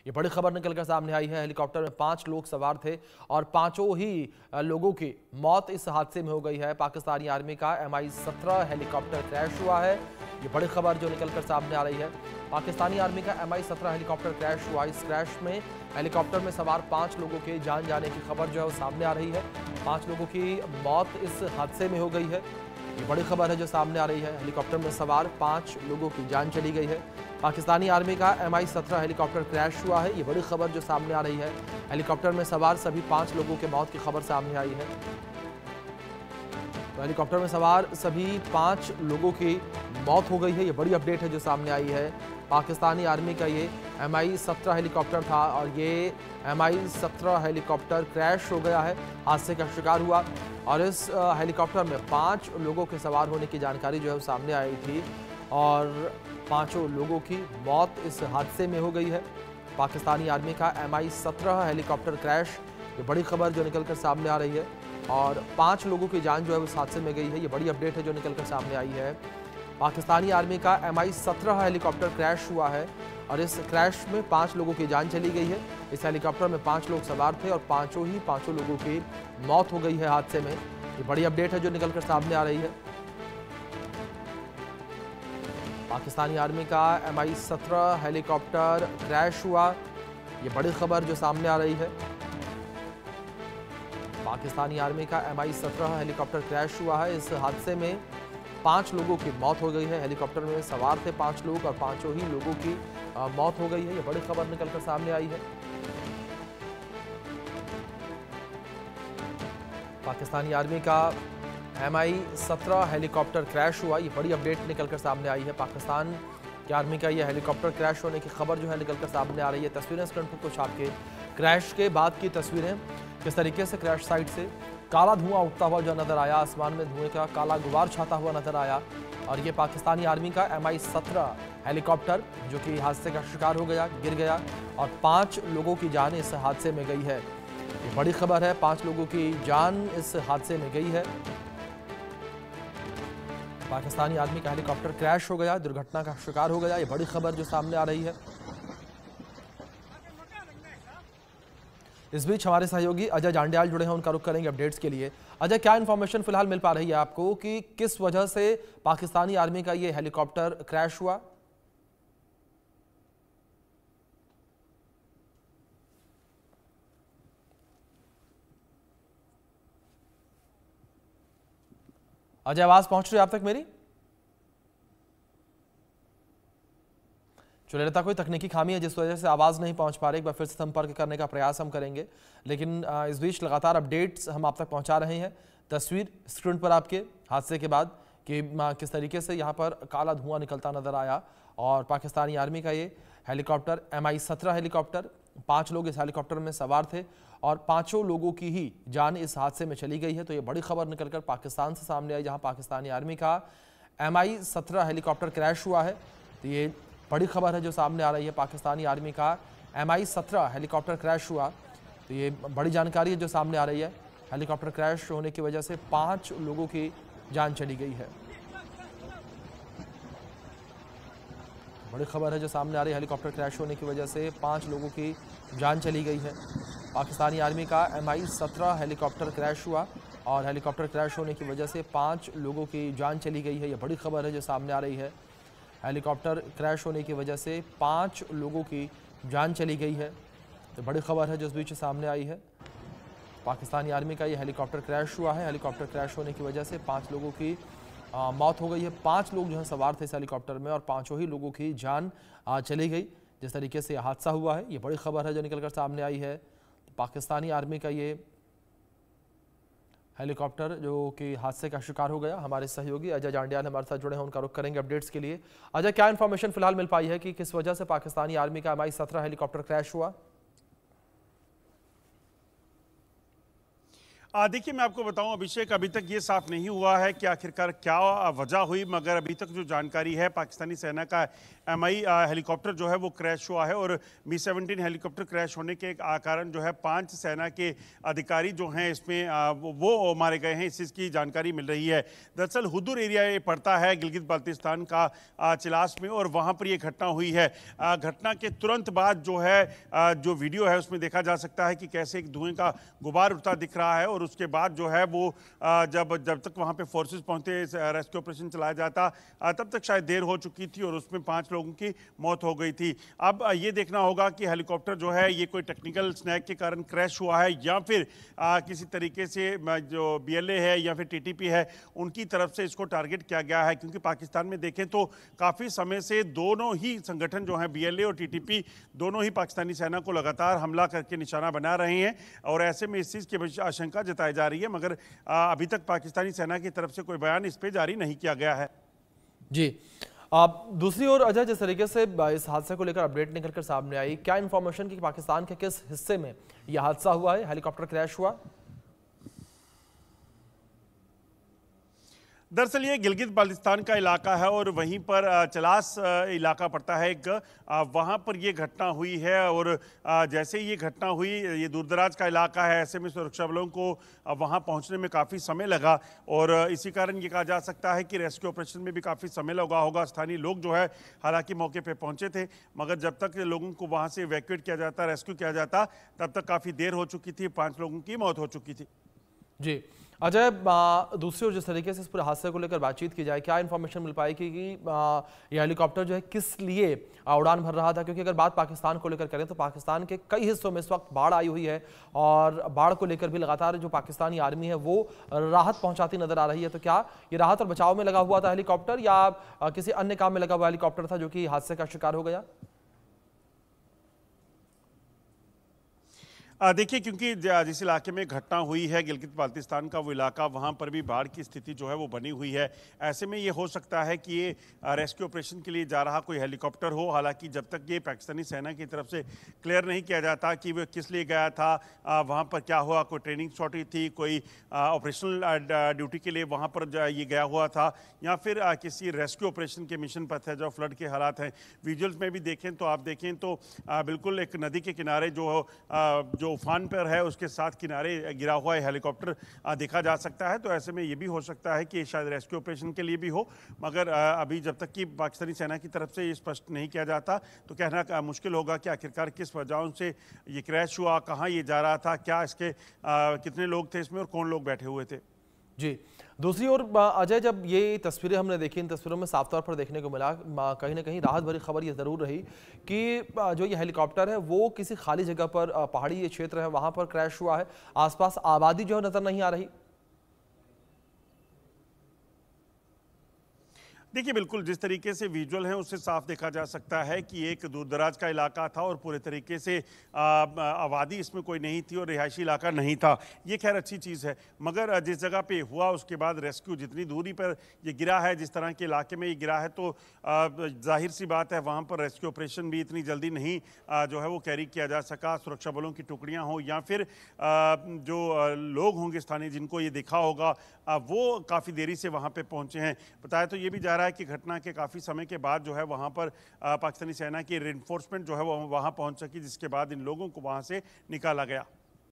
ये बड़ी खबर निकलकर सामने आई है। हेलीकॉप्टर में 5 लोग सवार थे और पांचों ही लोगों की मौत इस हादसे में हो गई है। पाकिस्तानी आर्मी का MI-17 हेलीकॉप्टर क्रैश हुआ है। ये बड़ी खबर जो निकलकर सामने आ रही है। पाकिस्तानी आर्मी का MI-17 हेलीकॉप्टर क्रैश हुआ। इस क्रैश में हेलीकॉप्टर में सवार 5 लोगों के जान जाने की खबर जो है वो सामने आ रही है। 5 लोगों की मौत इस हादसे में हो गई है। ये बड़ी खबर है जो सामने आ रही है। हेलीकॉप्टर में सवार 5 लोगों की जान चली गई है। पाकिस्तानी आर्मी का MI-17 हेलीकॉप्टर क्रैश हुआ है। ये बड़ी खबर जो सामने आ रही है। हेलीकॉप्टर में सवार सभी 5 लोगों के मौत की खबर सामने आई है। तो हेलीकॉप्टर में सवार सभी 5 लोगों की मौत हो गई है। ये बड़ी अपडेट है जो सामने आई है। पाकिस्तानी आर्मी का ये MI-17 हेलीकॉप्टर था और ये MI-17 हेलीकॉप्टर क्रैश हो गया है, हादसे का शिकार हुआ। और इस हेलीकॉप्टर में 5 लोगों के सवार होने की जानकारी जो है वो सामने आई थी और 5 लोगों की मौत इस हादसे में हो गई है। पाकिस्तानी आर्मी का MI-17 हेलीकॉप्टर क्रैश, ये बड़ी खबर जो निकलकर सामने आ रही है और 5 लोगों की जान जो है उस हादसे में गई है। ये बड़ी अपडेट है जो निकलकर सामने आई है। पाकिस्तानी आर्मी का MI-17 हेलीकॉप्टर क्रैश हुआ है और इस क्रैश में 5 लोगों की जान चली गई है। इस हेलीकॉप्टर में 5 लोग सवार थे और पांचों लोगों की मौत हो गई है हादसे में। ये बड़ी अपडेट है जो निकलकर सामने आ रही है। पाकिस्तानी आर्मी का MI-17 हेलीकॉप्टर क्रैश हुआ। ये बड़ी खबर जो सामने आ रही है। पाकिस्तानी आर्मी का MI-17 हेलीकॉप्टर क्रैश हुआ है। इस हादसे में 5 लोगों की मौत हो गई है। हेलीकॉप्टर में सवार थे 5 लोग और पांचों ही लोगों की मौत हो गई है। ये बड़ी खबर निकलकर सामने आई है। पाकिस्तानी आर्मी का MI-17 हेलीकॉप्टर क्रैश हुआ। ये बड़ी अपडेट निकलकर सामने आई है। पाकिस्तान की आर्मी का ये हेलीकॉप्टर क्रैश होने की खबर जो है निकलकर सामने आ रही है। तस्वीरें स्क्रीन पर कुछ आपके क्रैश के बाद की तस्वीरें, किस तरीके से क्रैश साइट से काला धुआं उठता हुआ जो नजर आया, आसमान में धुएं का काला गुबार छाता हुआ नजर आया। और ये पाकिस्तानी आर्मी का MI-17 हेलीकॉप्टर जो कि हादसे का शिकार हो गया, गिर गया और 5 लोगों की जान इस हादसे में गई है। ये बड़ी खबर है, 5 लोगों की जान इस हादसे में गई है। पाकिस्तानी आर्मी का हेलीकॉप्टर क्रैश हो गया, दुर्घटना का शिकार हो गया। ये बड़ी खबर जो सामने आ रही है। इस बीच हमारे सहयोगी अजय जांडियाल जुड़े हैं, उनका रुख करेंगे अपडेट्स के लिए। अजय, क्या इन्फॉर्मेशन फिलहाल मिल पा रही है आपको कि किस वजह से पाकिस्तानी आर्मी का ये हेलीकॉप्टर क्रैश हुआ? अजय, आवाज पहुंच रही है आप तक मेरी? चलिए, लगता कोई तकनीकी खामी है जिस वजह से आवाज़ नहीं पहुंच पा रही। एक बार फिर से संपर्क करने का प्रयास हम करेंगे, लेकिन इस बीच लगातार अपडेट्स हम आप तक पहुंचा रहे हैं। तस्वीर स्क्रीन पर आपके हादसे के बाद कि किस तरीके से यहां पर काला धुआं निकलता नजर आया और पाकिस्तानी आर्मी का ये हेलीकॉप्टर MI-17 हेलीकॉप्टर, 5 लोग इस हेलीकॉप्टर में सवार थे और 5 लोगों की ही जान इस हादसे में चली गई है। तो ये बड़ी खबर निकलकर पाकिस्तान से सामने आई, जहाँ पाकिस्तानी आर्मी का MI-17 हेलीकॉप्टर क्रैश हुआ है। तो ये बड़ी खबर है जो सामने आ रही है। पाकिस्तानी आर्मी का MI-17 हेलीकॉप्टर क्रैश हुआ। तो ये बड़ी जानकारी है जो सामने आ रही है। हेलीकॉप्टर क्रैश होने की वजह से 5 लोगों की जान चली गई है। बड़ी खबर है जो सामने आ रही है। हेलीकॉप्टर क्रैश होने की वजह से 5 लोगों की जान चली गई है। पाकिस्तानी आर्मी का MI-17 हेलीकॉप्टर क्रैश हुआ और हेलीकॉप्टर क्रैश होने की वजह से 5 लोगों की जान चली गई है। ये बड़ी खबर है जो सामने आ रही है। हेलीकॉप्टर क्रैश होने की वजह से 5 लोगों की जान चली गई है। तो बड़ी खबर है जो इस बीच सामने आई है। पाकिस्तानी आर्मी का ये हेलीकॉप्टर क्रैश हुआ है। हेलीकॉप्टर क्रैश होने की वजह से 5 लोगों की मौत हो गई है। 5 लोग जो हैं सवार थे इस हेलीकॉप्टर में और पांचों ही लोगों की जान चली गई। जिस तरीके से हादसा हुआ है, ये बड़ी खबर है जो निकलकर सामने आई है। पाकिस्तानी आर्मी का ये हेलीकॉप्टर जो कि हादसे का शिकार हो गया। हमारे सहयोगी अजय जांडियाल हमारे साथ जुड़े हैं, उनका रुख करेंगे अपडेट्स के लिए। अजय, क्या इन्फॉर्मेशन फिलहाल मिल पाई है कि किस वजह से पाकिस्तानी आर्मी का MI-17 हेलीकॉप्टर क्रैश हुआ? देखिए, मैं आपको बताऊं अभिषेक, अभी तक ये साफ नहीं हुआ है कि आखिरकार क्या वजह हुई, मगर अभी तक जो जानकारी है पाकिस्तानी सेना का MI हेलीकॉप्टर जो है वो क्रैश हुआ है और Mi-17 हेलीकॉप्टर क्रैश होने के कारण जो है 5 सेना के अधिकारी जो हैं इसमें वो मारे गए हैं, इस चीज़ की जानकारी मिल रही है। दरअसल हुदूर एरिया ये पड़ता है गिलगित बाल्टिस्तान का चिलास में, और वहाँ पर ये घटना हुई है। घटना के तुरंत बाद जो है जो वीडियो है उसमें देखा जा सकता है कि कैसे एक धुएं का गुबार उठता दिख रहा है, और उसके बाद जो है वो जब तक वहाँ पे फोर्सेस पहुँचते, रेस्क्यू ऑपरेशन चलाया जाता, तब तक शायद देर हो चुकी थी और उसमें 5 लोगों की मौत हो गई थी। अब ये देखना होगा कि हेलीकॉप्टर जो है ये कोई टेक्निकल स्नैक के कारण क्रैश हुआ है या फिर किसी तरीके से जो BLA है या फिर TTP है उनकी तरफ से इसको टारगेट किया गया है, क्योंकि पाकिस्तान में देखें तो काफ़ी समय से दोनों ही संगठन जो हैं BLA और TTP दोनों ही पाकिस्तानी सेना को लगातार हमला करके निशाना बना रहे हैं, और ऐसे में इस चीज़ की आशंका जताई जा रही है, मगर अभी तक पाकिस्तानी सेना की तरफ से कोई बयान इस पे जारी नहीं किया गया है। जी, दूसरी ओर अजय, जिस तरीके से इस हादसे को लेकर अपडेट निकल कर सामने आई, क्या इन्फॉर्मेशन कि पाकिस्तान के किस हिस्से में यह हादसा हुआ है, हेलीकॉप्टर क्रैश हुआ? दरअसल ये गिलगित बाल्टिस्तान का इलाका है और वहीं पर चलास इलाका पड़ता है एक, वहाँ पर ये घटना हुई है, और जैसे ही ये घटना हुई, ये दूरदराज का इलाका है, ऐसे में सुरक्षा बलों को वहाँ पहुँचने में काफ़ी समय लगा, और इसी कारण ये कहा जा सकता है कि रेस्क्यू ऑपरेशन में भी काफ़ी समय लगा होगा। स्थानीय लोग जो है हालांकि मौके पर पहुँचे थे, मगर जब तक लोगों को वहाँ से इवैक्यूएट किया जाता, रेस्क्यू किया जाता, तब तक काफ़ी देर हो चुकी थी, 5 लोगों की मौत हो चुकी थी। जी अजय, दूसरी ओर जिस तरीके से इस पूरे हादसे को लेकर बातचीत की जाए, क्या इन्फॉर्मेशन मिल पाएगी कि यह हेलीकॉप्टर जो है किस लिए उड़ान भर रहा था? क्योंकि अगर बात पाकिस्तान को लेकर करें तो पाकिस्तान के कई हिस्सों में इस वक्त बाढ़ आई हुई है, और बाढ़ को लेकर भी लगातार जो पाकिस्तानी आर्मी है वो राहत पहुंचाती नजर आ रही है। तो क्या ये राहत और बचाव में लगा हुआ था हेलीकॉप्टर, या किसी अन्य काम में लगा हुआ हेलीकॉप्टर था जो कि हादसे का शिकार हो गया? देखिए, क्योंकि जिस इलाके में घटना हुई है गिलगित बाल्टिस्तान का वो इलाका, वहाँ पर भी बाढ़ की स्थिति जो है वो बनी हुई है। ऐसे में ये हो सकता है कि ये रेस्क्यू ऑपरेशन के लिए जा रहा कोई हेलीकॉप्टर हो। हालांकि जब तक ये पाकिस्तानी सेना की तरफ से क्लियर नहीं किया जाता कि वो किस लिए गया था, वहाँ पर क्या हुआ, कोई ट्रेनिंग शॉर्टेज थी, कोई ऑपरेशनल ड्यूटी के लिए वहाँ पर ये गया हुआ था, या फिर किसी रेस्क्यू ऑपरेशन के मिशन पर था, जो फ्लड के हालात हैं। विजुअल्स में भी देखें तो आप देखें तो बिल्कुल एक नदी के किनारे जो उफान पर है उसके साथ किनारे गिरा हुआ हेलीकॉप्टर देखा जा सकता है। तो ऐसे में ये भी हो सकता है कि शायद रेस्क्यू ऑपरेशन के लिए भी हो, मगर अभी जब तक कि पाकिस्तानी सेना की तरफ से ये स्पष्ट नहीं किया जाता तो कहना मुश्किल होगा कि आखिरकार किस वजहों से ये क्रैश हुआ, कहाँ ये जा रहा था, क्या इसके कितने लोग थे इसमें और कौन लोग बैठे हुए थे। जी, दूसरी ओर अजय, जब ये तस्वीरें हमने देखी, इन तस्वीरों में साफ तौर पर देखने को मिला, कहीं ना कहीं राहत भरी खबर ये ज़रूर रही कि जो ये हेलीकॉप्टर है वो किसी खाली जगह पर, पहाड़ी ये क्षेत्र है वहाँ पर क्रैश हुआ है, आसपास आबादी जो है नज़र नहीं आ रही। देखिए, बिल्कुल जिस तरीके से विजुअल हैं उससे साफ देखा जा सकता है कि एक दूरदराज का इलाका था और पूरे तरीके से आबादी इसमें कोई नहीं थी और रिहायशी इलाका नहीं था। ये खैर अच्छी चीज़ है, मगर जिस जगह पे हुआ उसके बाद रेस्क्यू जितनी दूरी पर ये गिरा है, जिस तरह के इलाके में ये गिरा है, तो जाहिर सी बात है वहाँ पर रेस्क्यू ऑपरेशन भी इतनी जल्दी नहीं जो है वो कैरी किया जा सका। सुरक्षा बलों की टुकड़ियाँ हों या फिर जो लोग होंगे स्थानीय जिनको ये देखा होगा, वो काफ़ी देरी से वहाँ पर पहुँचे हैं। बताया तो ये भी जा रहा है कि घटना के काफ़ी समय के बाद जो है वहाँ पर पाकिस्तानी सेना की रेनफोर्समेंट जो है वो वहाँ पहुँच सकी, जिसके बाद इन लोगों को वहाँ से निकाला गया।